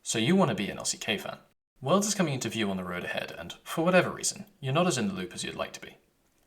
So you want to be an LCK fan. Worlds is coming into view on the road ahead, and for whatever reason, you're not as in the loop as you'd like to be.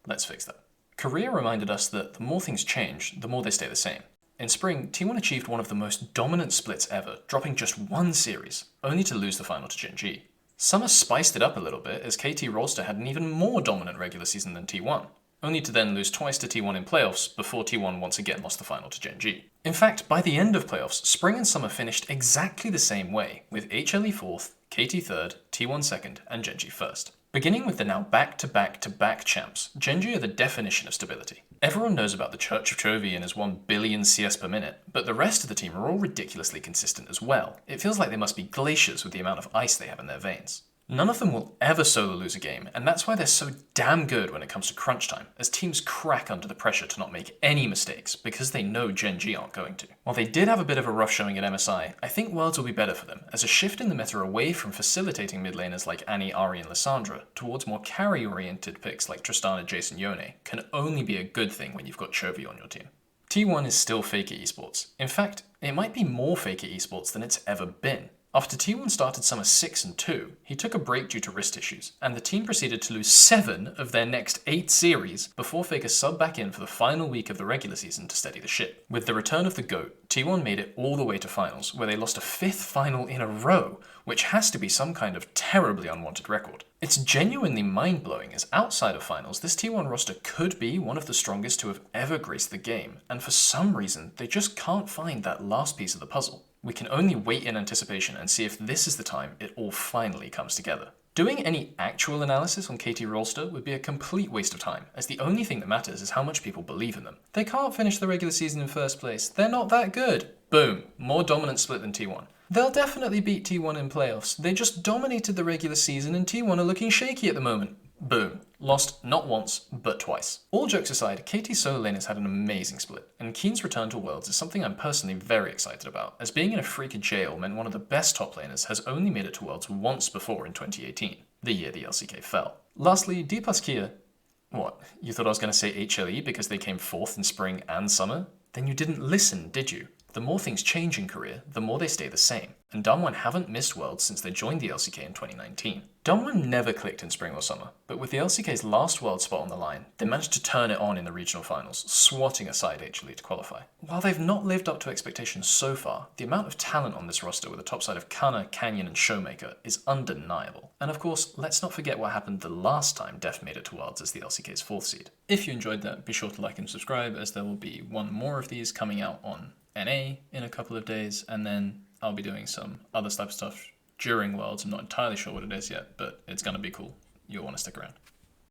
Let's fix that. Korea reminded us that the more things change, the more they stay the same. In spring, T1 achieved one of the most dominant splits ever, dropping just one series, only to lose the final to Gen.G. Summer spiced it up a little bit as KT Rolster had an even more dominant regular season than T1, only to then lose twice to T1 in playoffs before T1 once again lost the final to Gen.G. In fact, by the end of playoffs, Spring and Summer finished exactly the same way, with HLE 4th, KT 3rd, T1 2nd, and Gen.G 1st. Beginning with the now back-to-back-to-back champs, Gen.G are the definition of stability. Everyone knows about the Church of Chovy and his 1 billion CS per minute, but the rest of the team are all ridiculously consistent as well. It feels like they must be glaciers with the amount of ice they have in their veins. None of them will ever solo lose a game, and that's why they're so damn good when it comes to crunch time, as teams crack under the pressure to not make any mistakes, because they know Gen.G aren't going to. While they did have a bit of a rough showing at MSI, I think Worlds will be better for them, as a shift in the meta away from facilitating mid laners like Annie, Ari, and Lissandra, towards more carry-oriented picks like Tristana, Jason, Yone, can only be a good thing when you've got Chovy on your team. T1 is still fake at esports. In fact, it might be more fake at esports than it's ever been. After T1 started summer 6-2, he took a break due to wrist issues, and the team proceeded to lose 7 of their next 8 series before Faker subbed back in for the final week of the regular season to steady the ship. With the return of the GOAT, T1 made it all the way to finals, where they lost a 5th final in a row, which has to be some kind of terribly unwanted record. It's genuinely mind-blowing as outside of finals, this T1 roster could be one of the strongest to have ever graced the game, and for some reason, they just can't find that last piece of the puzzle. We can only wait in anticipation and see if this is the time it all finally comes together. Doing any actual analysis on KT Rolster would be a complete waste of time, as the only thing that matters is how much people believe in them. They can't finish the regular season in first place, they're not that good. Boom, more dominant split than T1. They'll definitely beat T1 in playoffs, they just dominated the regular season and T1 are looking shaky at the moment. Boom. Lost not once, but twice. All jokes aside, KT solo laners had an amazing split, and Keen's return to Worlds is something I'm personally very excited about, as being in a freaking jail meant one of the best top laners has only made it to Worlds once before in 2018, the year the LCK fell. Lastly, D plus Kia. What, you thought I was going to say HLE because they came 4th in spring and summer? Then you didn't listen, did you? The more things change in Korea, the more they stay the same, and Damwon haven't missed Worlds since they joined the LCK in 2019. Damwon never clicked in spring or summer, but with the LCK's last World spot on the line, they managed to turn it on in the regional finals, swatting aside HLE to qualify. While they've not lived up to expectations so far, the amount of talent on this roster with a topside of Kana, Canyon, and Showmaker is undeniable. And of course, let's not forget what happened the last time Def made it to Worlds as the LCK's 4th seed. If you enjoyed that, be sure to like and subscribe, as there will be one more of these coming out on NA in a couple of days, and then I'll be doing some other type of stuff during Worlds. I'm not entirely sure what it is yet, but it's going to be cool. You'll want to stick around.